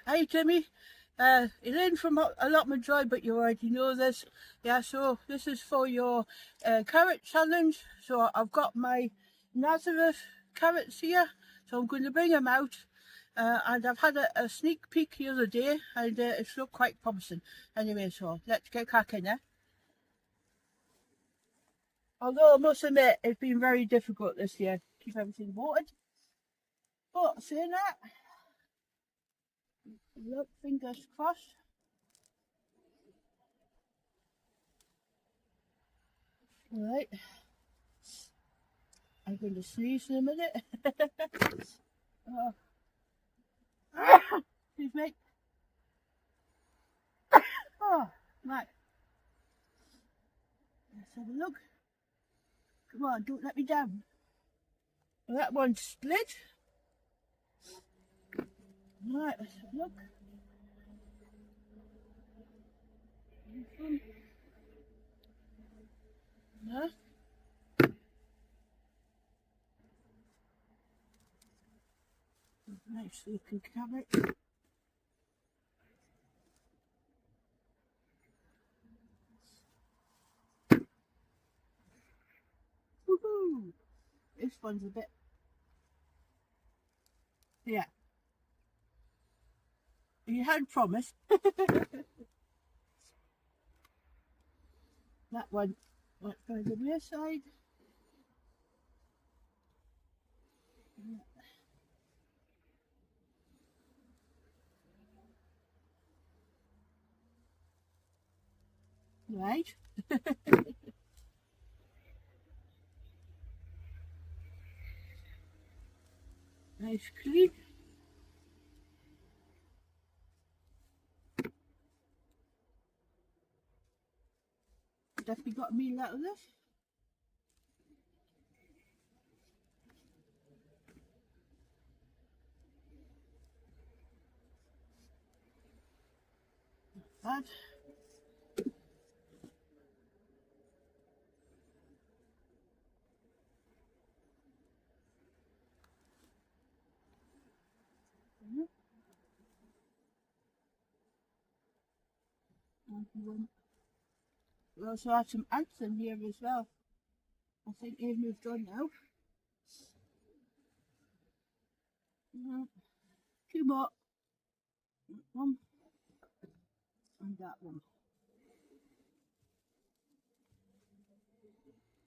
Hey Jimmy, Elaine from Allotment Joy, but you already know this. Yeah, so this is for your carrot challenge. So I've got my Nazareth carrots here, so I'm going to bring them out. And I've had a sneak peek the other day, and it's looked quite promising. Anyway, so let's get cracking, eh? Although I must admit, it's been very difficult this year to keep everything watered. But saying that, look, fingers crossed. Right, I'm going to sneeze in a minute. Oh. Excuse me. Oh, right. Let's have a look. Come on, don't let me down. Well, that one's split. Right, let's have a look. This one. No. Nice looking carrot. Woohoo! This one's a bit. Yeah. You had promised. That one went by the rear side. Right. Nice clean. Definitely got a meal out of this. Not bad. We also had some ants in here as well. I think they've moved on now. Two more. One and that one.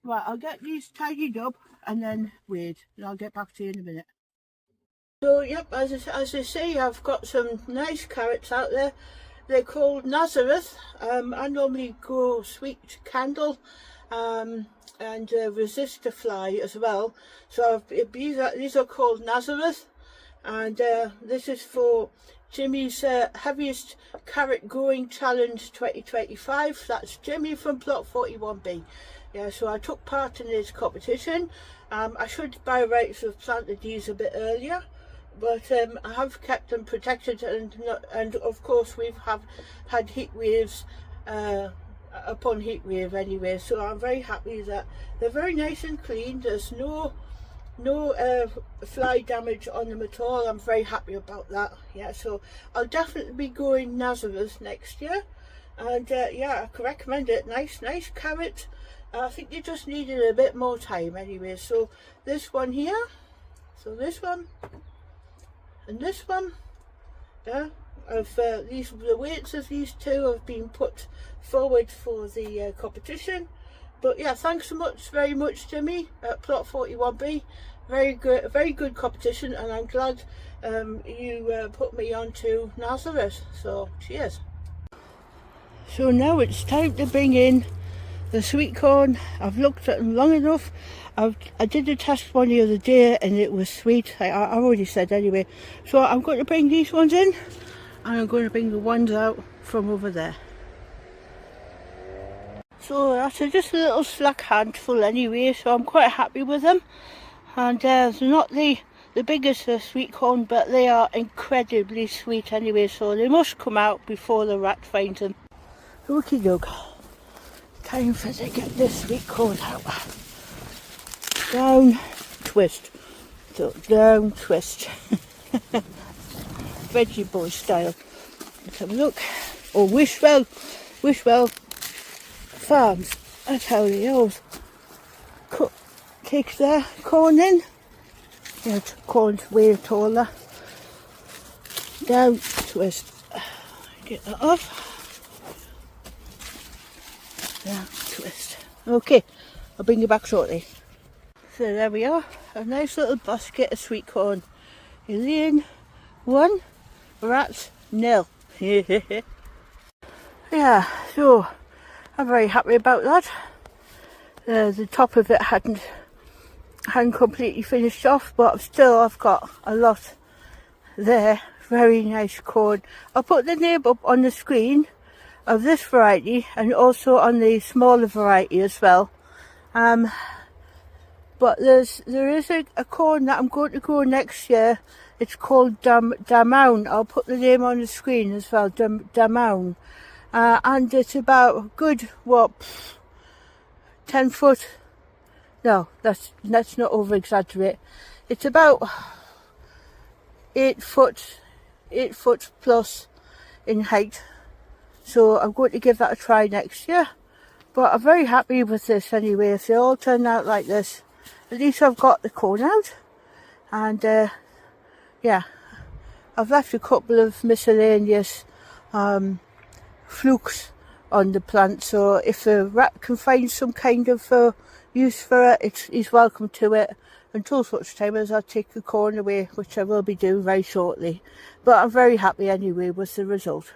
Right, I'll get these tidied up and then wait, and I'll get back to you in a minute. So, yep, as I say, I've got some nice carrots out there. They're called Nazareth. I normally grow sweet candle and resist the fly as well. So these are called Nazareth, and this is for Jimmy's heaviest carrot growing challenge 2025. That's Jimmy from plot 41B. Yeah, so I took part in this competition. I should by rights have planted these a bit earlier, but I have kept them protected, and of course we've had heat waves upon heat wave anyway, so I'm very happy that they're very nice and clean. There's no fly damage on them at all. I'm very happy about that. Yeah, so I'll definitely be going Nazareth next year, and yeah, I can recommend it. Nice carrot. I think you just needed a bit more time anyway. So this one here, so this one and this one, yeah, the weights of these two have been put forward for the competition. But yeah, thanks very much Jimmy at plot 41B. Very good competition, and I'm glad you put me on to Nazareth, so cheers. So now it's time to bring in the sweet corn. I've looked at them long enough. I did a test one the other day and it was sweet. I already said anyway. So I'm going to bring these ones in, and I'm going to bring the ones out from over there. So that's just a little slack handful anyway, so I'm quite happy with them. And they're not the biggest sweet corn, but they are incredibly sweet anyway, so they must come out before the rat finds them. Okie doke. Time for to get this sweet corn out. Down, twist. So down, twist. veggie boy style. Let's have a look. Oh, Wishwell Farms. That's how they always take their corn in. Yeah, corn's way taller. Down, twist. Get that off. Down, twist. Okay, I'll bring you back shortly. So there we are, a nice little basket of sweet corn. Elaine 1, rats 0. Yeah, so I'm very happy about that. The top of it hadn't completely finished off, but still I've got a lot there. Very nice corn. I'll put the name up on the screen of this variety and also on the smaller variety as well. But there is a corn that I'm going to grow next year. It's called Damaun. I'll put the name on the screen as well, Damaun. And it's about a good, 10 foot. No, let's not over exaggerate. It's about 8 foot plus in height. So I'm going to give that a try next year. But I'm very happy with this anyway. If they all turn out like this, at least I've got the corn out. And yeah, I've left a couple of miscellaneous flukes on the plant. So if a rat can find some kind of use for it, he's welcome to it. Until such time as I take the corn away, which I will be doing very shortly. But I'm very happy anyway with the result.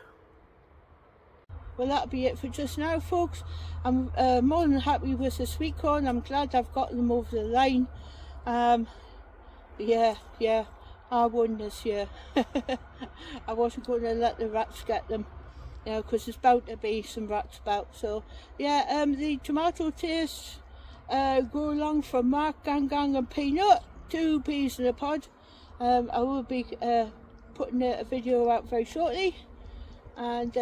Well, that'll be it for just now, folks. I'm more than happy with the sweet corn. I'm glad I've got them over the line. Yeah, I won this year. I wasn't going to let the rats get them, you know, because there's bound to be some rats about. So yeah, the tomato tastes go along from Mark, Gang and Peanut, 2 peas in a pod. I will be putting a video out very shortly. And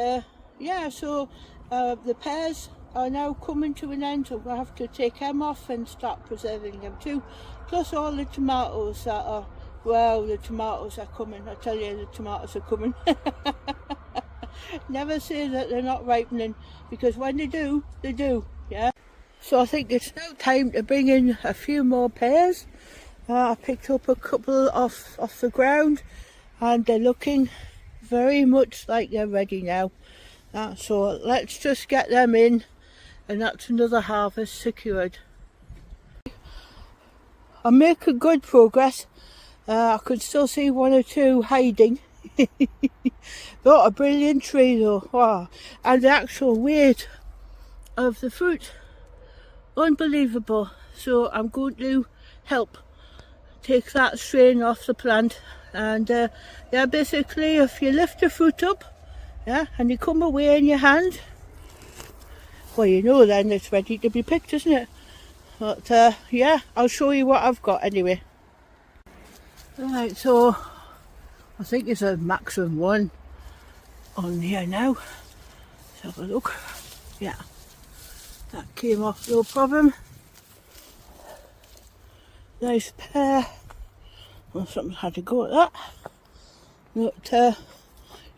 yeah, so the pears are now coming to an end, so we'll have to take them off and start preserving them too. Plus all the tomatoes that are, well, the tomatoes are coming. I tell you, the tomatoes are coming. Never say that they're not ripening, because when they do, yeah. So I think it's now time to bring in a few more pears. I picked up a couple off the ground, and they're looking very much like they're ready now. So let's just get them in, and that's another harvest secured. I'm making good progress. I could still see 1 or 2 hiding. What a brilliant tree though. Wow. And the actual weight of the fruit, unbelievable. So I'm going to help take that strain off the plant. And yeah, basically if you lift the fruit up, yeah, and you come away in your hand, well, you know then it's ready to be picked, isn't it? But yeah, I'll show you what I've got anyway. Right, so I think there's a maximum 1 on here now. Let's have a look. Yeah, that came off no problem. Nice pear. Well, something had to go at that. But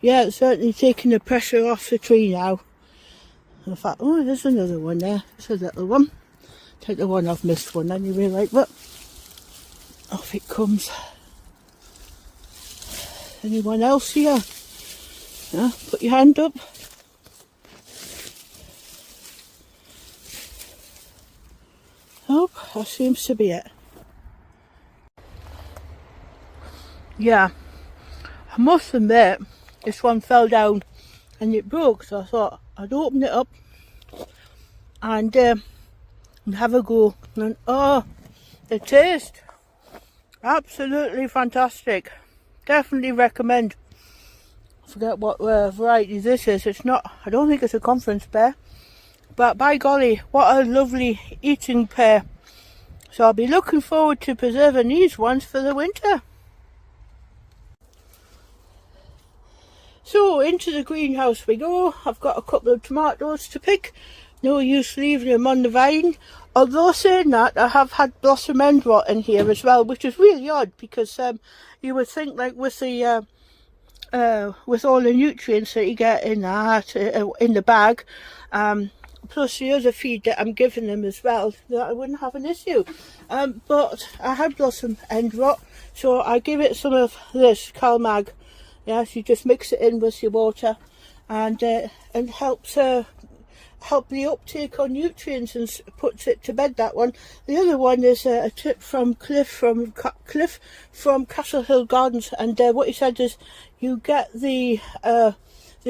yeah, it's certainly taking the pressure off the tree now. In fact, oh, there's another one there. There's a little one. Take the one I've missed one anyway, like, but off it comes. Anyone else here? Yeah, put your hand up. Oh, that seems to be it. Yeah, I must admit, this one fell down and it broke, so I thought I'd open it up and have a go. And oh, the taste, absolutely fantastic. Definitely recommend. I forget what variety this is. It's not, I don't think it's a conference pear, but by golly, what a lovely eating pear. So I'll be looking forward to preserving these ones for the winter. So into the greenhouse we go. I've got a couple of tomatoes to pick. No use leaving them on the vine. Although saying that, I have had blossom end rot in here as well, which is really odd, because you would think, like with the with all the nutrients that you get in that, in the bag, plus the other feed that I'm giving them as well, that I wouldn't have an issue. But I had blossom end rot, so I give it some of this CalMag. Yes, you just mix it in with your water, and helps help the uptake on nutrients and puts it to bed, that one. The other one is a tip from Cliff from Castle Hill Gardens, and what he said is you get the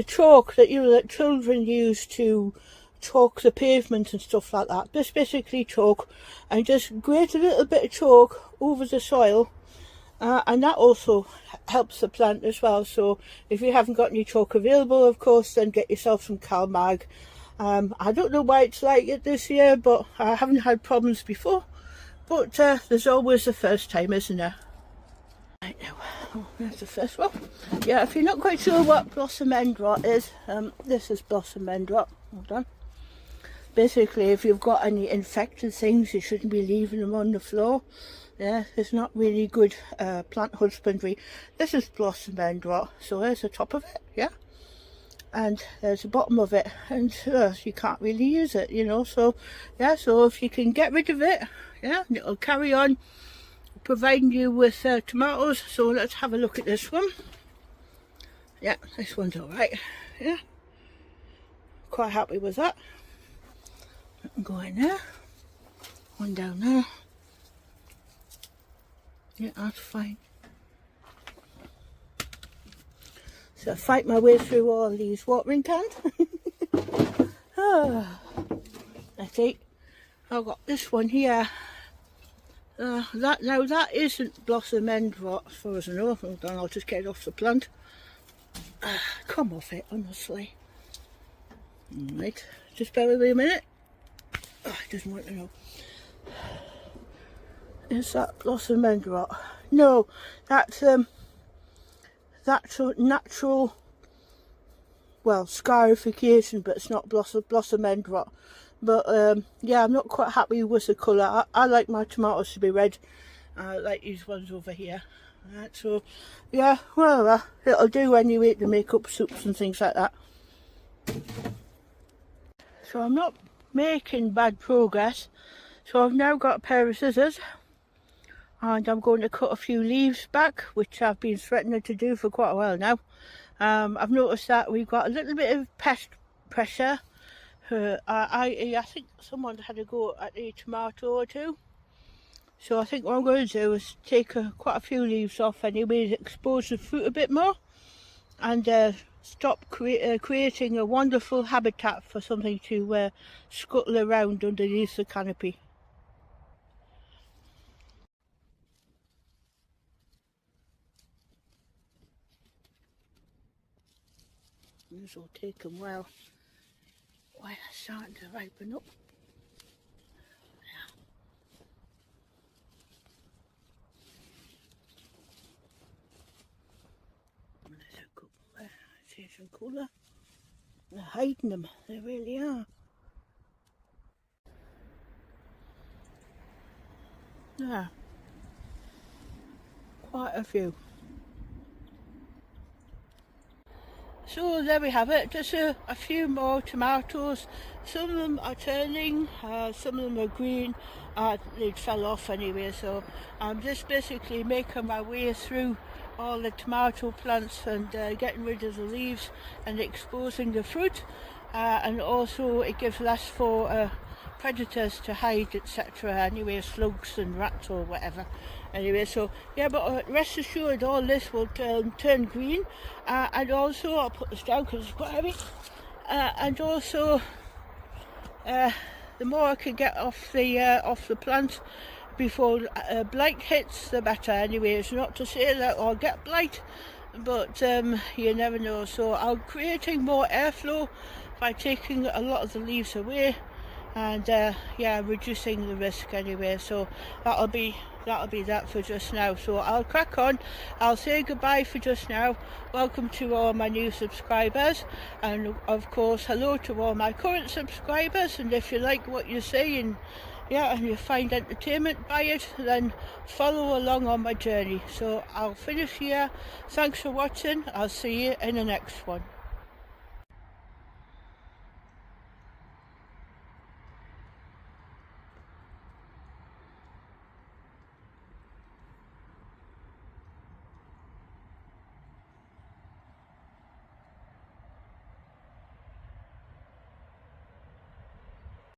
chalk that that children use to chalk the pavement and stuff like that. Just basically chalk, and just grate a little bit of chalk over the soil, and that also helps the plant as well. So if you haven't got any chalk available, of course, then get yourself some CalMag. I don't know why it's like it this year, but I haven't had problems before. But there's always the first time, isn't there? Right now, oh, there's the first one. Yeah, if you're not quite sure what blossom end rot is, this is blossom end rot. Hold on. Basically, if you've got any infected things, you shouldn't be leaving them on the floor. Yeah, it's not really good plant husbandry. This is blossom end rot, so there's the top of it, yeah, and there's the bottom of it, and you can't really use it, you know. So yeah, so if you can get rid of it, yeah, it'll carry on providing you with tomatoes. So let's have a look at this one. Yeah, this one's all right. Yeah, quite happy with that. Go in there, one down there. Yeah, that's fine. So I fight my way through all these watering cans. I think I've got this one here. That isn't blossom end rot, as far as I know. Hold on, I'll just get it off the plant. Come off it, honestly. Right, just bear with me a minute. Oh, it doesn't want to know. Is that blossom end rot? No, that's natural, well, scarification, but it's not blossom end rot. But yeah, I'm not quite happy with the colour. I like my tomatoes to be red, like these ones over here. Right, so yeah, well, it'll do anyway to make up soups and things like that. So I'm not making bad progress. So I've now got a pair of scissors, and I'm going to cut a few leaves back, which I've been threatening to do for quite a while now. I've noticed that we've got a little bit of pest pressure. I think someone had a go at a tomato or two. So I think what I'm going to do is take quite a few leaves off anyway, expose the fruit a bit more, and stop creating a wonderful habitat for something to scuttle around underneath the canopy. These will take them well. Why they're starting to ripen up. Yeah. There's a couple there. I see some colour. They're hiding them. They really are. Yeah. Quite a few. So there we have it, just a few more tomatoes. Some of them are turning, some of them are green, they fell off anyway, so I'm just basically making my way through all the tomato plants and getting rid of the leaves and exposing the fruit, and also it gives less for predators to hide, etc. Anyway, slugs and rats or whatever. Anyway, so yeah, but rest assured all this will turn green, and also I'll put this down because it's quite heavy, and also the more I can get off the plant before blight hits, the better. Anyway, it's not to say that I'll get blight, but you never know. So I'm creating more airflow by taking a lot of the leaves away, and yeah, reducing the risk anyway. So that'll be that for just now. So I'll crack on. I'll say goodbye for just now. Welcome to all my new subscribers, and of course hello to all my current subscribers. And if you like what you see and yeah, and you find entertainment by it, then follow along on my journey. So I'll finish here. Thanks for watching. I'll see you in the next one.